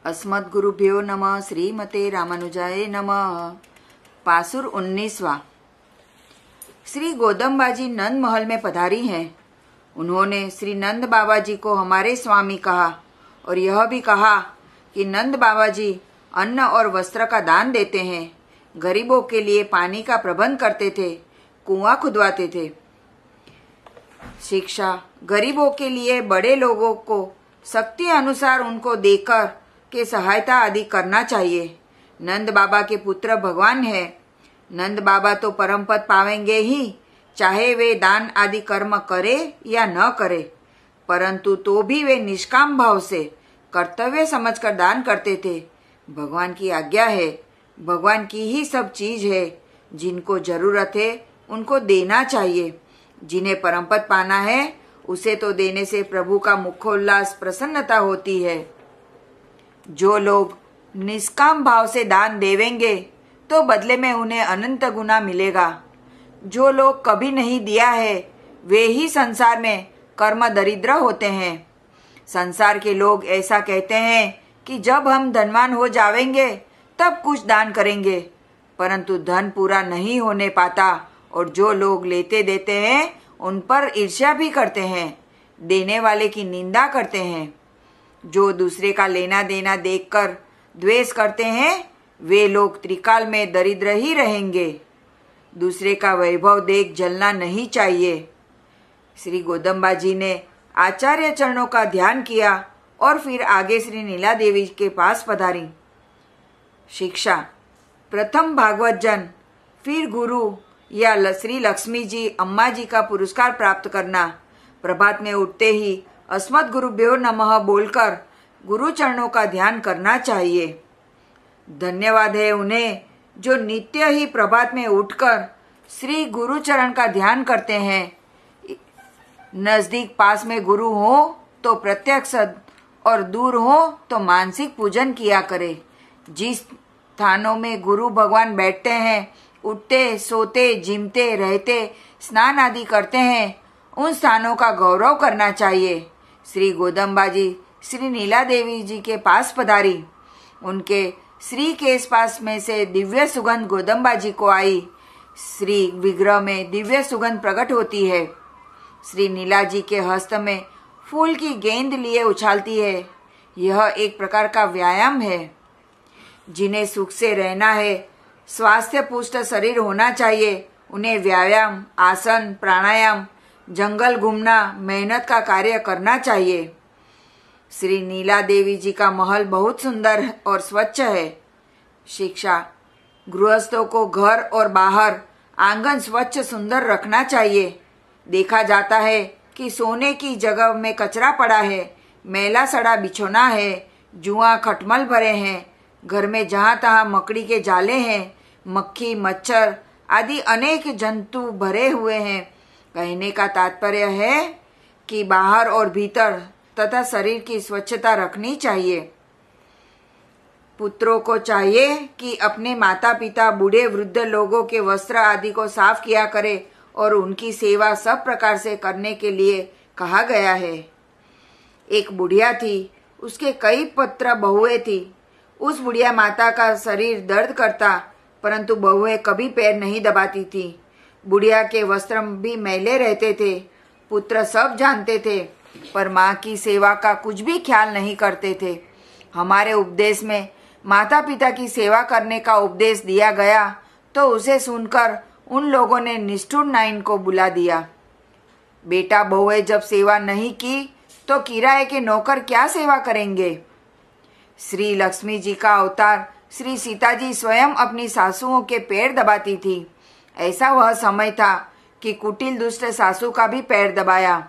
अस्मद्गुरुभ्यो नमः। श्रीमते रामानुजाय नमः। पासुर 19वां। श्री गोदम्बाजी नंद महल में पधारी हैं। उन्होंने श्री नंद बाबा जी को हमारे स्वामी कहा और यह भी कहा कि नंद बाबा जी अन्न और वस्त्र का दान देते हैं, गरीबों के लिए पानी का प्रबंध करते थे, कुआं खुदवाते थे। शिक्षा: गरीबों के लिए बड़े लोगों को शक्ति अनुसार उनको देकर के सहायता आदि करना चाहिए। नंद बाबा के पुत्र भगवान है। नंद बाबा तो परम पद पावेंगे ही, चाहे वे दान आदि कर्म करे या न करे, परंतु तो भी वे निष्काम भाव से कर्तव्य समझकर दान करते थे। भगवान की आज्ञा है, भगवान की ही सब चीज है। जिनको जरूरत है उनको देना चाहिए। जिन्हें परम पद पाना है उसे तो देने से प्रभु का मुखोल्लास प्रसन्नता होती है। जो लोग निष्काम भाव से दान देवेंगे तो बदले में उन्हें अनंत गुना मिलेगा। जो लोग कभी नहीं दिया है वे ही संसार में कर्म दरिद्र होते हैं। संसार के लोग ऐसा कहते हैं कि जब हम धनवान हो जाएंगे तब कुछ दान करेंगे, परंतु धन पूरा नहीं होने पाता और जो लोग लेते देते हैं उन पर ईर्ष्या भी करते हैं, देने वाले की निंदा करते हैं। जो दूसरे का लेना देना देखकर द्वेष करते हैं वे लोग त्रिकाल में दरिद्र ही रहेंगे। दूसरे का वैभव देख जलना नहीं चाहिए। श्री गोदम्बा जी ने आचार्य चरणों का ध्यान किया और फिर आगे श्री नीला देवी के पास पधारी। शिक्षा: प्रथम भागवत जन, फिर गुरु या श्री लक्ष्मी जी अम्मा जी का पुरस्कार प्राप्त करना। प्रभात में उठते ही अस्मद्गुरुभ्यो नमः बोलकर गुरु चरणों का ध्यान करना चाहिए। धन्यवाद है उन्हें जो नित्य ही प्रभात में उठकर श्री गुरु चरण का ध्यान करते हैं। नजदीक पास में गुरु हो तो प्रत्यक्ष और दूर हो तो मानसिक पूजन किया करे। जिस स्थानों में गुरु भगवान बैठते हैं, उठते सोते जिमते रहते स्नान आदि करते हैं, उन स्थानों का गौरव करना चाहिए। श्री गोदम्बा जी श्री नीला देवी जी के पास पधारी। उनके श्री केश पास में से दिव्य सुगंध गोदम्बा जी को आई। श्री विग्रह में दिव्य सुगंध प्रकट होती है। श्री नीला जी के हस्त में फूल की गेंद लिए उछालती है। यह एक प्रकार का व्यायाम है। जिन्हें सुख से रहना है, स्वास्थ्य पुष्ट शरीर होना चाहिए, उन्हें व्यायाम, आसन, प्राणायाम, जंगल घूमना, मेहनत का कार्य करना चाहिए। श्री नीला देवी जी का महल बहुत सुंदर और स्वच्छ है। शिक्षा: गृहस्थों को घर और बाहर आंगन स्वच्छ सुंदर रखना चाहिए। देखा जाता है कि सोने की जगह में कचरा पड़ा है, मैला सड़ा बिछोना है, जुआ खटमल भरे हैं, घर में जहाँ तहाँ मकड़ी के जाले हैं, मक्खी मच्छर आदि अनेक जंतु भरे हुए हैं। कहने का तात्पर्य है कि बाहर और भीतर तथा शरीर की स्वच्छता रखनी चाहिए। पुत्रों को चाहिए कि अपने माता पिता, बूढ़े वृद्ध लोगों के वस्त्र आदि को साफ किया करे और उनकी सेवा सब प्रकार से करने के लिए कहा गया है। एक बुढ़िया थी, उसके कई पुत्र बहुएं थी। उस बुढ़िया माता का शरीर दर्द करता, परंतु बहुएं कभी पैर नहीं दबाती थी। बुढ़िया के वस्त्र भी मैले रहते थे। पुत्र सब जानते थे, पर माँ की सेवा का कुछ भी ख्याल नहीं करते थे। हमारे उपदेश में माता पिता की सेवा करने का उपदेश दिया गया तो उसे सुनकर उन लोगों ने निष्ठुर नाइन को बुला दिया। बेटा बहुएं जब सेवा नहीं की तो किराए के नौकर क्या सेवा करेंगे। श्री लक्ष्मी जी का अवतार श्री सीता जी स्वयं अपनी सासुओं के पैर दबाती थी। ऐसा वह समय था कि कुटिल दुष्ट सासू का भी पैर दबाया।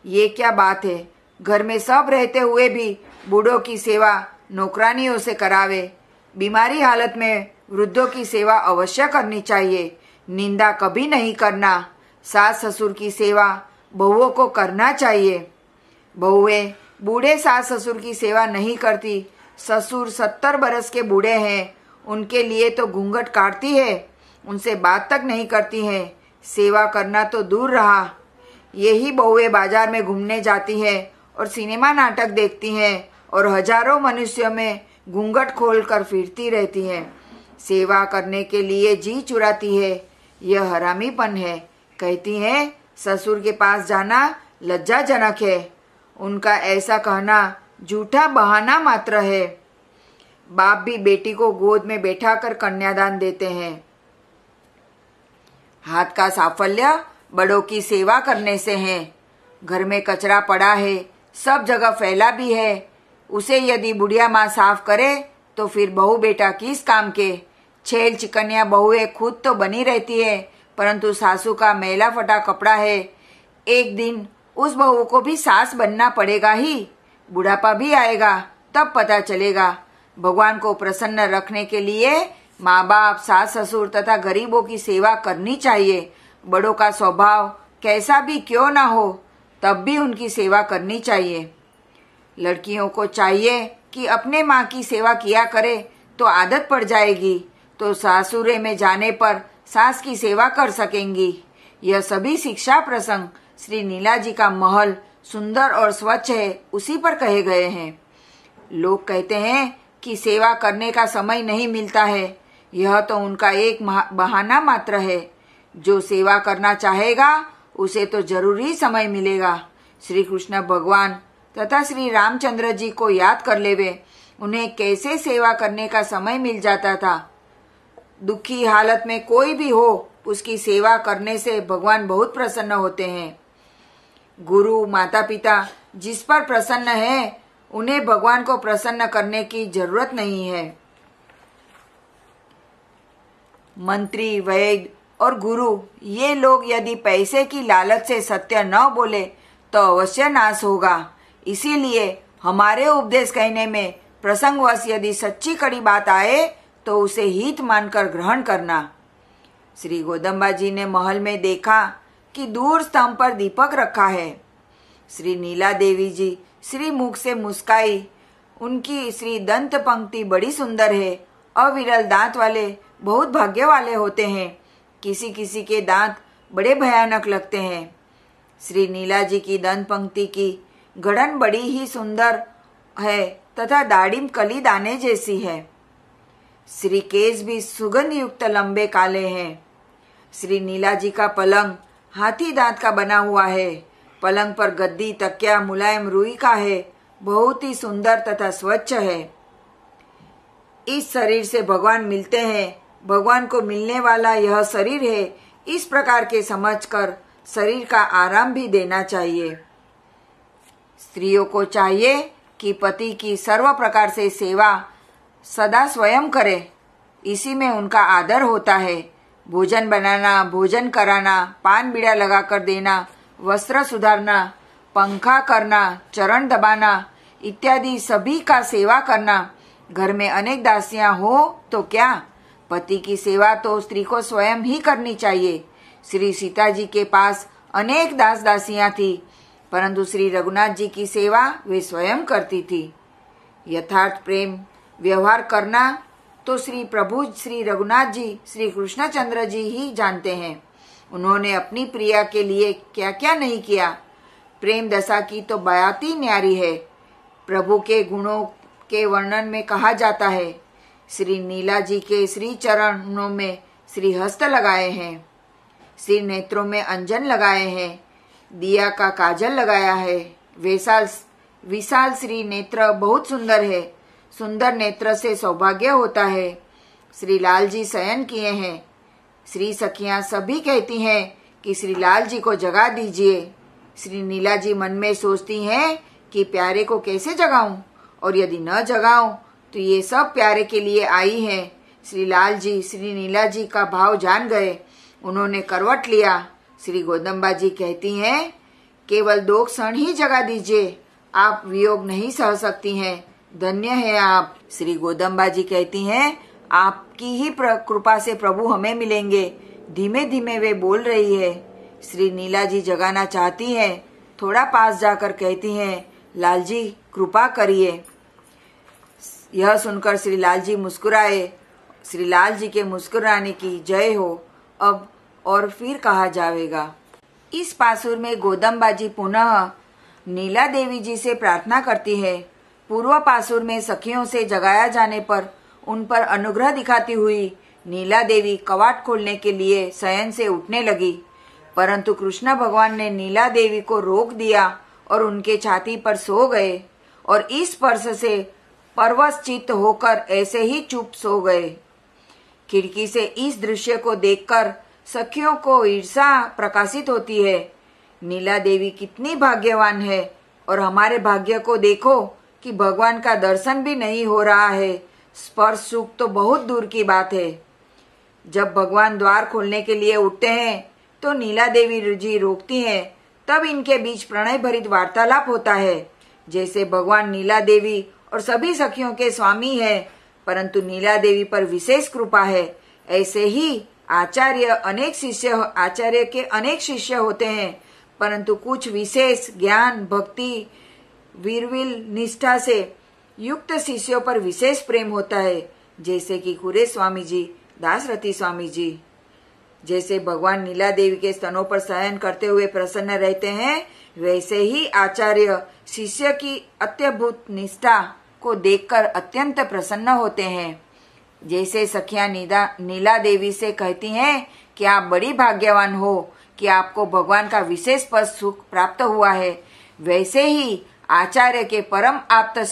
ये क्या बात है, घर में सब रहते हुए भी बूढ़ों की सेवा नौकरानियों से करावे। बीमारी हालत में वृद्धों की सेवा अवश्य करनी चाहिए, निंदा कभी नहीं करना। सास ससुर की सेवा बहुओं को करना चाहिए। बहुएं बूढ़े सास ससुर की सेवा नहीं करती। ससुर 70 बरस के बूढ़े हैं, उनके लिए तो घूंघट काटती है, उनसे बात तक नहीं करती हैं। सेवा करना तो दूर रहा। यही बहुएं बाजार में घूमने जाती हैं और सिनेमा नाटक देखती हैं और हजारों मनुष्यों में घूंघट खोलकर फिरती रहती हैं। सेवा करने के लिए जी चुराती है, यह हरामीपन है। कहती हैं ससुर के पास जाना लज्जाजनक है। उनका ऐसा कहना झूठा बहाना मात्र है। बाप भी बेटी को गोद में बैठाकर कन्यादान देते हैं। हाथ का साफल्य बड़ों की सेवा करने से है। घर में कचरा पड़ा है, सब जगह फैला भी है, उसे यदि बुढ़िया माँ साफ करे तो फिर बहू बेटा किस काम के। छेल चिकनिया बहुएं खुद तो बनी रहती है, परंतु सासू का मैला फटा कपड़ा है। एक दिन उस बहू को भी सास बनना पड़ेगा ही। बुढ़ापा भी आएगा तब पता चलेगा। भगवान को प्रसन्न रखने के लिए माँ बाप, सास ससुर तथा गरीबों की सेवा करनी चाहिए। बड़ों का स्वभाव कैसा भी क्यों ना हो, तब भी उनकी सेवा करनी चाहिए। लड़कियों को चाहिए कि अपने माँ की सेवा किया करे तो आदत पड़ जाएगी, तो सासुरे में जाने पर सास की सेवा कर सकेंगी। यह सभी शिक्षा प्रसंग श्री नीला जी का महल सुंदर और स्वच्छ है, उसी पर कहे गए हैं। लोग कहते हैं कि सेवा करने का समय नहीं मिलता है, यह तो उनका एक बहाना मात्र है। जो सेवा करना चाहेगा उसे तो जरूरी समय मिलेगा। श्री कृष्ण भगवान तथा श्री रामचंद्र जी को याद कर लेवे, उन्हें कैसे सेवा करने का समय मिल जाता था। दुखी हालत में कोई भी हो, उसकी सेवा करने से भगवान बहुत प्रसन्न होते हैं। गुरु माता पिता जिस पर प्रसन्न है, उन्हें भगवान को प्रसन्न करने की जरूरत नहीं है। मंत्री, वैद्य और गुरु ये लोग यदि पैसे की लालच से सत्य न बोले तो अवश्य नाश होगा। इसीलिए हमारे उपदेश कहने में प्रसंगवश यदि सच्ची कड़ी बात आए तो उसे हित मानकर ग्रहण करना। श्री गोदम्बा जी ने महल में देखा कि दूर स्तंभ पर दीपक रखा है। श्री नीला देवी जी श्री मुख से मुस्काई। उनकी श्री दंत पंक्ति बड़ी सुंदर है। अविरल दांत वाले बहुत भाग्य वाले होते हैं। किसी किसी के दांत बड़े भयानक लगते हैं। श्री नीला जी की दंत पंक्ति की गढ़न बड़ी ही सुंदर है तथा दाढ़ी कली दाने जैसी है। श्री केश भी सुगंध युक्त लंबे काले हैं। श्री नीला जी का पलंग हाथी दांत का बना हुआ है। पलंग पर गद्दी तकिया मुलायम रुई का है, बहुत ही सुंदर तथा स्वच्छ है। इस शरीर से भगवान मिलते हैं, भगवान को मिलने वाला यह शरीर है, इस प्रकार के समझकर शरीर का आराम भी देना चाहिए। स्त्रियों को चाहिए कि पति की सर्व प्रकार से सेवा सदा स्वयं करे, इसी में उनका आदर होता है। भोजन बनाना, भोजन कराना, पान बीड़ा लगाकर देना, वस्त्र सुधारना, पंखा करना, चरण दबाना इत्यादि सभी का सेवा करना। घर में अनेक दासियां हो तो क्या, पति की सेवा तो स्त्री को स्वयं ही करनी चाहिए। श्री सीता जी के पास अनेक दास दासियां थी, परंतु श्री रघुनाथ जी की सेवा वे स्वयं करती थी। यथार्थ प्रेम व्यवहार करना तो श्री प्रभु श्री रघुनाथ जी, श्री कृष्णचंद्र जी ही जानते हैं। उन्होंने अपनी प्रिया के लिए क्या क्या नहीं किया। प्रेम दशा की तो बात ही न्यारी है। प्रभु के गुणों के वर्णन में कहा जाता है, श्री नीला जी के श्री चरणों में श्री हस्त लगाए हैं, श्री नेत्रों में अंजन लगाए हैं, दिया का काजल लगाया है। विशाल श्री नेत्र बहुत सुंदर है। सुंदर नेत्र से सौभाग्य होता है। श्री लाल जी शयन किए हैं। श्री सखियां सभी कहती हैं कि श्री लाल जी को जगा दीजिए। श्री नीला जी मन में सोचती हैं कि प्यारे को कैसे जगाऊं, और यदि न जगाऊं तो ये सब प्यारे के लिए आई हैं। श्री लाल जी श्री नीला जी का भाव जान गए। उन्होंने करवट लिया। श्री गोदम्बा जी कहती हैं, केवल 2 क्षण ही जगा दीजिए, आप वियोग नहीं सह सकती हैं, धन्य है आप। श्री गोदम्बा जी कहती हैं, आपकी ही कृपा से प्रभु हमें मिलेंगे। धीमे धीमे वे बोल रही है। श्री नीला जी जगाना चाहती हैं, थोड़ा पास जाकर कहती हैं, लाल जी कृपा करिए। यह सुनकर श्री लाल जी मुस्कुराए। श्री लाल जी के मुस्कुराने की जय हो। अब और फिर कहा जाएगा। इस पासुर में गोदम्बा जी पुनः नीला देवी जी से प्रार्थना करती है, पूर्व पासुर में सखियों से जगाया जाने पर उन पर अनुग्रह दिखाती हुई नीला देवी कवाट खोलने के लिए शयन से उठने लगी, परंतु कृष्ण भगवान ने नीला देवी को रोक दिया और उनके छाती पर सो गए और इस स्पर्श से परवश चित्त होकर ऐसे ही चुप सो गए। खिड़की से इस दृश्य को देखकर सखियों को ईर्षा प्रकाशित होती है। नीला देवी कितनी भाग्यवान है और हमारे भाग्य को देखो कि भगवान का दर्शन भी नहीं हो रहा है। स्पर्श सुख तो बहुत दूर की बात है। जब भगवान द्वार खोलने के लिए उठते हैं तो नीला देवी जी रोकती हैं, तब इनके बीच प्रणय भरित वार्तालाप होता है। जैसे भगवान नीला देवी और सभी सखियों के स्वामी है, परंतु नीला देवी पर विशेष कृपा है। ऐसे ही आचार्य के अनेक शिष्य होते हैं, परंतु कुछ विशेष ज्ञान, भक्ति, वीरविल, निष्ठा से युक्त शिष्यों पर विशेष प्रेम होता है, जैसे कि खुरे स्वामी जी, दासरथी स्वामी जी। जैसे भगवान नीला देवी के स्तनों पर शयन करते हुए प्रसन्न रहते हैं, वैसे ही आचार्य शिष्य की अत्यभुत निष्ठा को देखकर अत्यंत प्रसन्न होते हैं। जैसे सखियां नीला देवी से कहती हैं कि आप बड़ी भाग्यवान हो कि आपको भगवान का विशेष पद सुख प्राप्त हुआ है, वैसे ही आचार्य के परम आप्त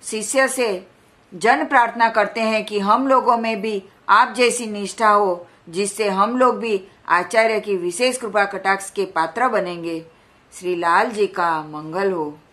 शिष्य से जन प्रार्थना करते हैं कि हम लोगों में भी आप जैसी निष्ठा हो, जिससे हम लोग भी आचार्य की विशेष कृपा कटाक्ष के पात्र बनेंगे। श्री लाल जी का मंगल हो।